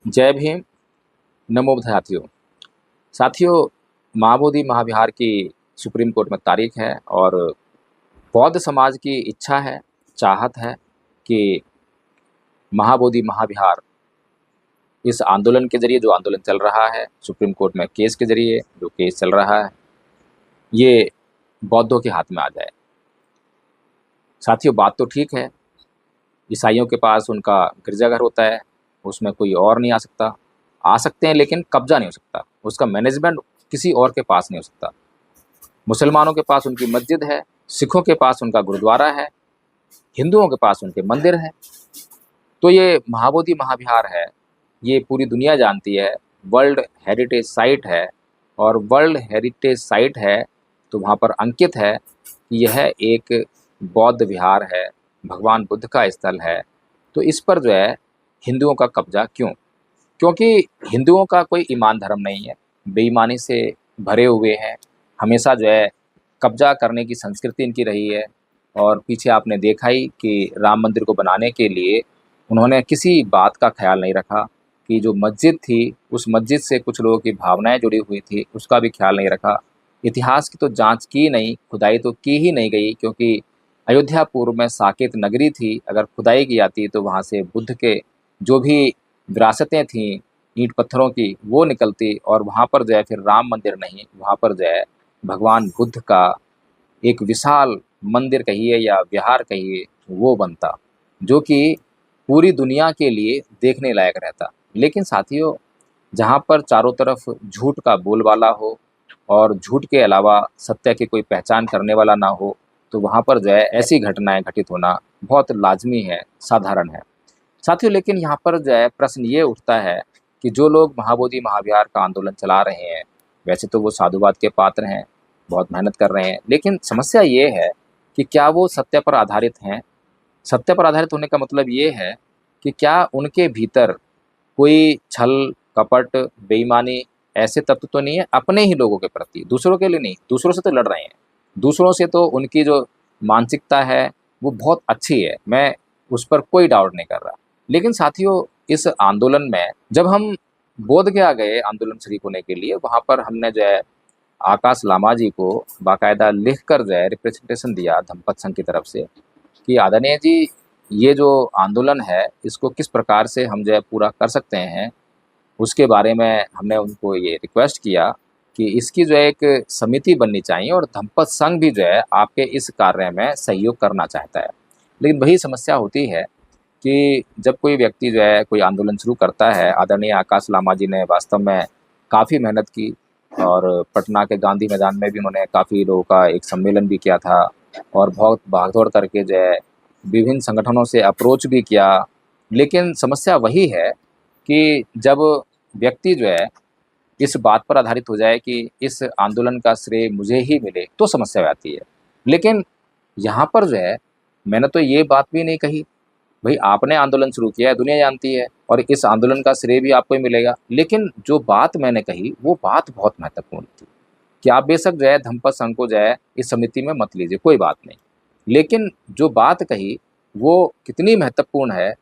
जय भीम। नमो साथियों। साथियों, महाबोधि महाविहार की सुप्रीम कोर्ट में तारीख है और बौद्ध समाज की इच्छा है, चाहत है कि महाबोधि महाविहार इस आंदोलन के जरिए, जो आंदोलन चल रहा है, सुप्रीम कोर्ट में केस के जरिए जो केस चल रहा है, ये बौद्धों के हाथ में आ जाए। साथियों, बात तो ठीक है, ईसाइयों के पास उनका गिरजाघर होता है, उसमें कोई और नहीं आ सकते हैं, लेकिन कब्जा नहीं हो सकता, उसका मैनेजमेंट किसी और के पास नहीं हो सकता। मुसलमानों के पास उनकी मस्जिद है, सिखों के पास उनका गुरुद्वारा है, हिंदुओं के पास उनके मंदिर हैं। तो ये महाबोधि महाविहार है, ये पूरी दुनिया जानती है, वर्ल्ड हेरिटेज साइट है। और वर्ल्ड हेरिटेज साइट है तो वहाँ पर अंकित है कि यह एक बौद्ध विहार है, भगवान बुद्ध का स्थल है। तो इस पर जो है हिंदुओं का कब्जा क्यों? क्योंकि हिंदुओं का कोई ईमान धर्म नहीं है, बेईमानी से भरे हुए हैं, हमेशा जो है कब्जा करने की संस्कृति इनकी रही है। और पीछे आपने देखा ही कि राम मंदिर को बनाने के लिए उन्होंने किसी बात का ख्याल नहीं रखा कि जो मस्जिद थी, उस मस्जिद से कुछ लोगों की भावनाएं जुड़ी हुई थी, उसका भी ख्याल नहीं रखा। इतिहास की तो जांच की नहीं, खुदाई तो की ही नहीं गई, क्योंकि अयोध्या पूर्व में साकेत नगरी थी, अगर खुदाई की जाती तो वहाँ से बुद्ध के जो भी विरासतें थीं ईंट पत्थरों की, वो निकलती और वहाँ पर जो है फिर राम मंदिर नहीं, वहाँ पर जो है भगवान बुद्ध का एक विशाल मंदिर कहिए या विहार कहिए, वो बनता, जो कि पूरी दुनिया के लिए देखने लायक रहता। लेकिन साथियों, जहाँ पर चारों तरफ झूठ का बोलबाला हो और झूठ के अलावा सत्य की कोई पहचान करने वाला ना हो, तो वहाँ पर जो है ऐसी घटनाएं घटित होना बहुत लाजमी है, साधारण है। साथियों, लेकिन यहाँ पर जो है प्रश्न ये उठता है कि जो लोग महाबोधि महाविहार का आंदोलन चला रहे हैं, वैसे तो वो साधुवाद के पात्र हैं, बहुत मेहनत कर रहे हैं, लेकिन समस्या ये है कि क्या वो सत्य पर आधारित हैं? सत्य पर आधारित होने का मतलब ये है कि क्या उनके भीतर कोई छल, कपट, बेईमानी ऐसे तत्व तो नहीं है अपने ही लोगों के प्रति, दूसरों के लिए नहीं। दूसरों से तो लड़ रहे हैं, दूसरों से तो उनकी जो मानसिकता है वो बहुत अच्छी है, मैं उस पर कोई डाउट नहीं कर रहा। लेकिन साथियों, इस आंदोलन में जब हम बोधगया गए आंदोलन शरीक होने के लिए, वहाँ पर हमने जो है आकाश लामा जी को बाकायदा लिख कर जो है रिप्रेजेंटेशन दिया धम्मपद संघ की तरफ से कि आदरणीय जी, ये जो आंदोलन है इसको किस प्रकार से हम जो है पूरा कर सकते हैं, उसके बारे में हमने उनको ये रिक्वेस्ट किया कि इसकी जो है एक समिति बननी चाहिए और धम्मपद संघ भी जो है आपके इस कार्य में सहयोग करना चाहता है। लेकिन वही समस्या होती है कि जब कोई व्यक्ति जो है कोई आंदोलन शुरू करता है, आदरणीय आकाश लामा जी ने वास्तव में काफ़ी मेहनत की और पटना के गांधी मैदान में भी उन्होंने काफ़ी लोगों का एक सम्मेलन भी किया था और बहुत भागदौड़ करके जो है विभिन्न संगठनों से अप्रोच भी किया। लेकिन समस्या वही है कि जब व्यक्ति जो है इस बात पर आधारित हो जाए कि इस आंदोलन का श्रेय मुझे ही मिले, तो समस्या आती है। लेकिन यहाँ पर जो है मैंने तो ये बात भी नहीं कही, भाई आपने आंदोलन शुरू किया है, दुनिया जानती है, और इस आंदोलन का श्रेय भी आपको ही मिलेगा। लेकिन जो बात मैंने कही वो बात बहुत महत्वपूर्ण थी कि आप बेशक जो है धम्मपद संघ को जो है इस समिति में मत लीजिए, कोई बात नहीं, लेकिन जो बात कही वो कितनी महत्वपूर्ण है,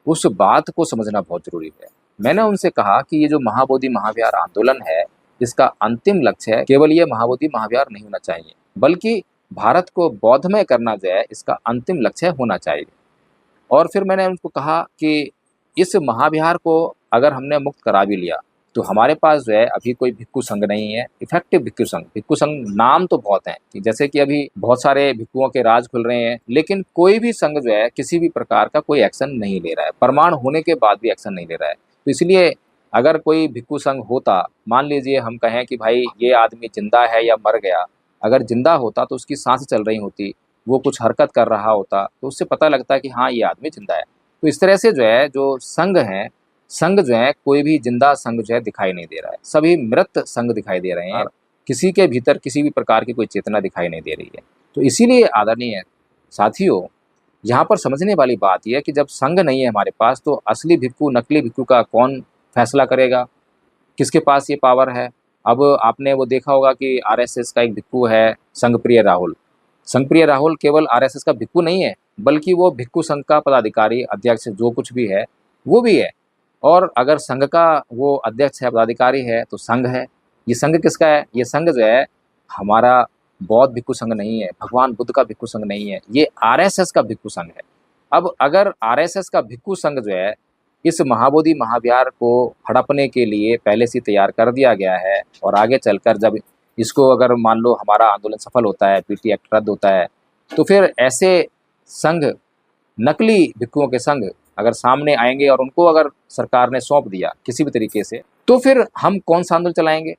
उस बात को समझना बहुत ज़रूरी है। मैंने उनसे कहा कि ये जो महाबोधि महाविहार आंदोलन है, इसका अंतिम लक्ष्य है केवल ये महाबोधि महाविहार नहीं होना चाहिए, बल्कि भारत को बौद्धमय करना जो है इसका अंतिम लक्ष्य होना चाहिए। और फिर मैंने उनको कहा कि इस महाविहार को अगर हमने मुक्त करा भी लिया, तो हमारे पास जो है अभी कोई भिक्षु संघ नहीं है, इफेक्टिव भिक्षु संघ नाम तो बहुत हैं, कि जैसे कि अभी बहुत सारे भिक्षुओं के राज खुल रहे हैं, लेकिन कोई भी संघ जो है किसी भी प्रकार का कोई एक्शन नहीं ले रहा है, प्रमाण होने के बाद भी एक्शन नहीं ले रहा है। तो इसलिए अगर कोई भिक्षु संघ होता, मान लीजिए हम कहें कि भाई ये आदमी जिंदा है या मर गया, अगर जिंदा होता तो उसकी सांसें चल रही होती, वो कुछ हरकत कर रहा होता, तो उससे पता लगता है कि हाँ ये आदमी जिंदा है। तो इस तरह से जो है जो संघ हैं, संघ जो है कोई भी जिंदा संघ जो है दिखाई नहीं दे रहा है, सभी मृत संघ दिखाई दे रहे हैं, किसी के भीतर किसी भी प्रकार की कोई चेतना दिखाई नहीं दे रही है। तो इसीलिए आदरणीय साथियों, यहाँ पर समझने वाली बात यह है कि जब संघ नहीं है हमारे पास, तो असली भिक्षु नकली भिक्षु का कौन फैसला करेगा, किसके पास ये पावर है? अब आपने वो देखा होगा कि आरएसएस का एक भिक्षु है संघप्रिय राहुल। संघप्रिय राहुल केवल आरएसएस का भिक्षु नहीं है, बल्कि वो भिक्षु संघ का पदाधिकारी, अध्यक्ष, जो कुछ भी है वो भी है। और अगर संघ का वो अध्यक्ष है, पदाधिकारी है, तो संघ है। ये संघ किसका है? ये संघ जो है हमारा बौद्ध भिक्षु संघ नहीं है, भगवान बुद्ध का भिक्षु संघ नहीं है, ये आरएसएस का भिक्षु संघ है। अब अगर आरएसएस का भिक्षु संघ जो है इस महाबोधि महाविहार को हड़पने के लिए पहले से तैयार कर दिया गया है, और आगे चलकर जब इसको अगर मान लो हमारा आंदोलन सफल होता है, पीटी एक्ट रद्द होता है, तो फिर ऐसे संघ, नकली भिक्षुओं के संघ अगर सामने आएंगे और उनको अगर सरकार ने सौंप दिया किसी भी तरीके से, तो फिर हम कौन सा आंदोलन चलाएंगे?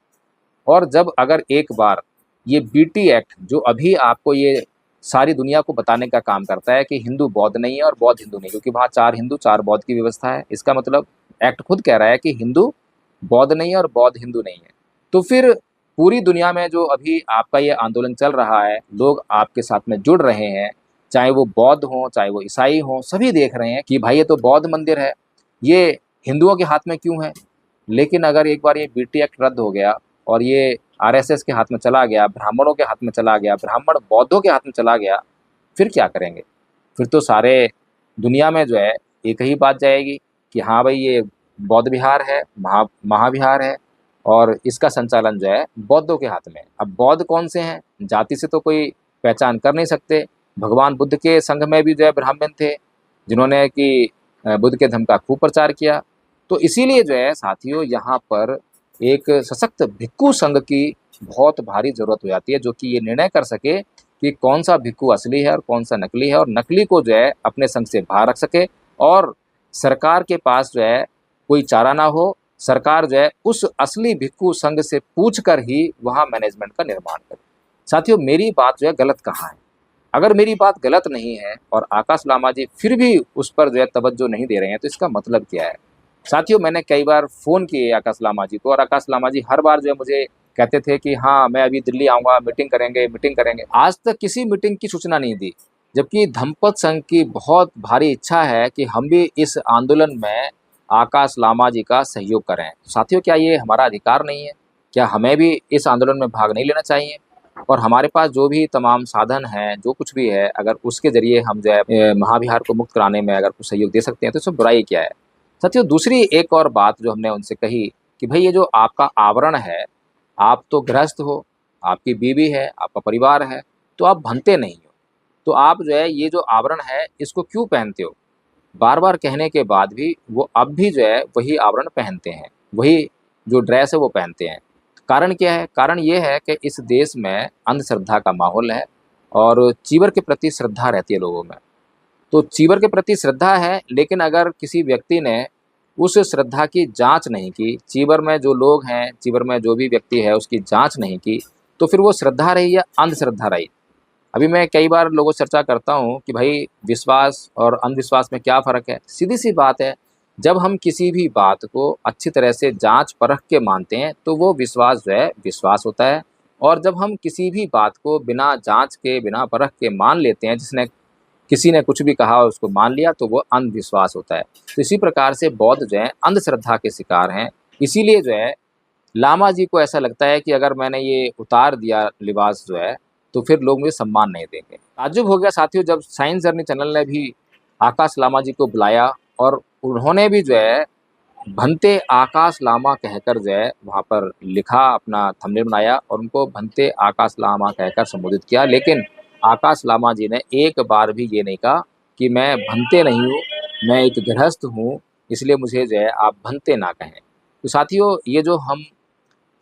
और जब अगर एक बार ये बीटी एक्ट जो अभी आपको ये सारी दुनिया को बताने का काम करता है कि हिंदू बौद्ध नहीं है और बौद्ध हिंदू नहीं, क्योंकि वहाँ 4 हिंदू 4 बौद्ध की व्यवस्था है, इसका मतलब एक्ट खुद कह रहा है कि हिंदू बौद्ध नहीं है और बौद्ध हिंदू नहीं है। तो फिर पूरी दुनिया में जो अभी आपका ये आंदोलन चल रहा है, लोग आपके साथ में जुड़ रहे हैं, चाहे वो बौद्ध हों, चाहे वो ईसाई हों, सभी देख रहे हैं कि भाई ये तो बौद्ध मंदिर है, ये हिंदुओं के हाथ में क्यों है? लेकिन अगर एक बार ये बीटी एक्ट रद्द हो गया और ये आरएसएस के हाथ में चला गया, ब्राह्मणों के हाथ में चला गया, ब्राह्मण बौद्धों के हाथ में चला गया, फिर क्या करेंगे? फिर तो सारे दुनिया में जो है एक ही बात जाएगी कि हाँ भाई ये बौद्ध विहार है, महाविहार है, और इसका संचालन जो है बौद्धों के हाथ में है। अब बौद्ध कौन से हैं? जाति से तो कोई पहचान कर नहीं सकते। भगवान बुद्ध के संघ में भी जो है ब्राह्मण थे, जिन्होंने कि बुद्ध के धर्म का खूब प्रचार किया। तो इसीलिए जो है साथियों, यहाँ पर एक सशक्त भिक्षु संघ की बहुत भारी ज़रूरत हो जाती है, जो कि ये निर्णय कर सके कि कौन सा भिक्षु असली है और कौन सा नकली है, और नकली को जो है अपने संघ से बाहर रख सके, और सरकार के पास जो है कोई चारा ना हो, सरकार जो है उस असली भिक्षु संघ से पूछ कर ही वहाँ मैनेजमेंट का निर्माण करे। साथियों, मेरी बात जो है गलत कहाँ है? अगर मेरी बात गलत नहीं है और आकाश लामा जी फिर भी उस पर जो है तवज्जो नहीं दे रहे हैं, तो इसका मतलब क्या है? साथियों, मैंने कई बार फ़ोन किए आकाश लामा जी को, और आकाश लामा जी हर बार जो है मुझे कहते थे कि हाँ मैं अभी दिल्ली आऊँगा, मीटिंग करेंगे, मीटिंग करेंगे। आज तक किसी मीटिंग की सूचना नहीं दी, जबकि धम्मपद संघ की बहुत भारी इच्छा है कि हम भी इस आंदोलन में आकाश लामा जी का सहयोग करें। साथियों, क्या ये हमारा अधिकार नहीं है? क्या हमें भी इस आंदोलन में भाग नहीं लेना चाहिए? और हमारे पास जो भी तमाम साधन हैं, जो कुछ भी है, अगर उसके ज़रिए हम जो है महाविहार को मुक्त कराने में अगर कुछ सहयोग दे सकते हैं, तो इसमें बुराई क्या है? साथियों, दूसरी एक और बात जो हमने उनसे कही कि भाई ये जो आपका आवरण है, आप तो गृहस्थ हो, आपकी बीवी है, आपका परिवार है, तो आप भनते नहीं हो, तो आप जो है ये जो आवरण है इसको क्यों पहनते हो? बार बार कहने के बाद भी वो अब भी जो है वही आवरण पहनते हैं, वही जो ड्रेस है वो पहनते हैं। कारण क्या है? कारण ये है कि इस देश में अंधश्रद्धा का माहौल है, और चीवर के प्रति श्रद्धा रहती है लोगों में। तो चीवर के प्रति श्रद्धा है, लेकिन अगर किसी व्यक्ति ने उस श्रद्धा की जांच नहीं की, चीवर में जो लोग हैं, चीवर में जो भी व्यक्ति है उसकी जांच नहीं की, तो फिर वो श्रद्धा रही या अंधश्रद्धा रही? अभी मैं कई बार लोगों से चर्चा करता हूँ कि भाई विश्वास और अंधविश्वास में क्या फ़र्क है? सीधी सी बात है, जब हम किसी भी बात को अच्छी तरह से जांच परख के मानते हैं तो वो विश्वास जो है विश्वास होता है, और जब हम किसी भी बात को बिना जांच के, बिना परख के मान लेते हैं, किसी ने कुछ भी कहा और उसको मान लिया, तो वो अंधविश्वास होता है। तो इसी प्रकार से बौद्ध जो है अंधश्रद्धा के शिकार हैं। इसीलिए जो है लामा जी को ऐसा लगता है कि अगर मैंने ये उतार दिया लिबास जो है, तो फिर लोग मुझे सम्मान नहीं देंगे। ताज्जुब हो गया साथियों जब साइंस जर्नी चैनल ने भी आकाश लामा जी को बुलाया, और उन्होंने भी जो है भंते आकाश लामा कहकर जो है वहाँ पर लिखा, अपना थंबनेल बनाया और उनको भंते आकाश लामा कहकर संबोधित किया। लेकिन आकाश लामा जी ने एक बार भी ये नहीं कहा कि मैं भंते नहीं हूँ, मैं एक गृहस्थ हूँ, इसलिए मुझे जो है आप भंते ना कहें। तो साथियों, ये जो हम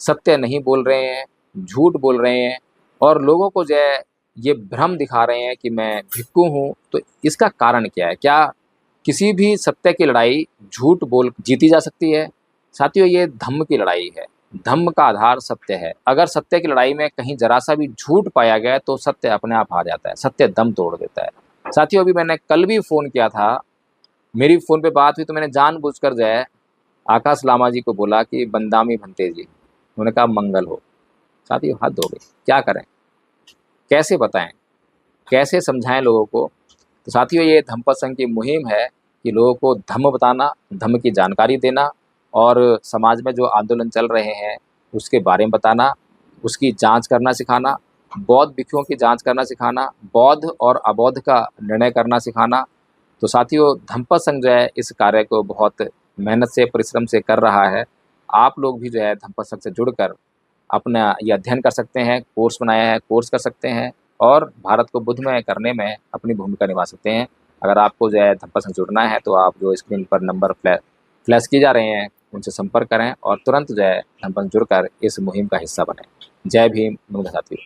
सत्य नहीं बोल रहे हैं, झूठ बोल रहे हैं, और लोगों को जो है ये भ्रम दिखा रहे हैं कि मैं भिक्खु हूँ, तो इसका कारण क्या है? क्या किसी भी सत्य की लड़ाई झूठ बोल जीती जा सकती है? साथियों, ये धम्म की लड़ाई है, धम्म का आधार सत्य है। अगर सत्य की लड़ाई में कहीं जरा सा भी झूठ पाया गया तो सत्य अपने आप हार जाता है, सत्य दम तोड़ देता है। साथियों, अभी मैंने कल भी फ़ोन किया था, मेरी फ़ोन पे बात हुई, तो मैंने जानबूझकर जो है आकाश लामा जी को बोला कि बंदामी भंते जी, उन्होंने कहा मंगल हो। साथियों, हद हो गई, क्या करें? कैसे बताएं, कैसे समझाएं लोगों को? तो साथियों, ये धम्मपद संघ की मुहिम है कि लोगों को धम्म बताना, धम्म की जानकारी देना, और समाज में जो आंदोलन चल रहे हैं उसके बारे में बताना, उसकी जांच करना सिखाना, बौद्ध भिक्षुओं की जांच करना सिखाना, बौद्ध और अबौद्ध का निर्णय करना सिखाना। तो साथियों, धम्मपद संघ जो है इस कार्य को बहुत मेहनत से, परिश्रम से कर रहा है। आप लोग भी जो है धम्म संघ से जुड़कर अपना ये अध्ययन कर सकते हैं, कोर्स बनाया है, कोर्स कर सकते हैं और भारत को बुद्धमय करने में अपनी भूमिका निभा सकते हैं। अगर आपको जो है धम्म संघ जुड़ना है तो आप जो स्क्रीन पर नंबर फ्लैश किए जा रहे हैं, उनसे संपर्क करें और तुरंत जो है धम्म संघ जुड़कर इस मुहिम का हिस्सा बनें। जय भीम, नमो साथियों।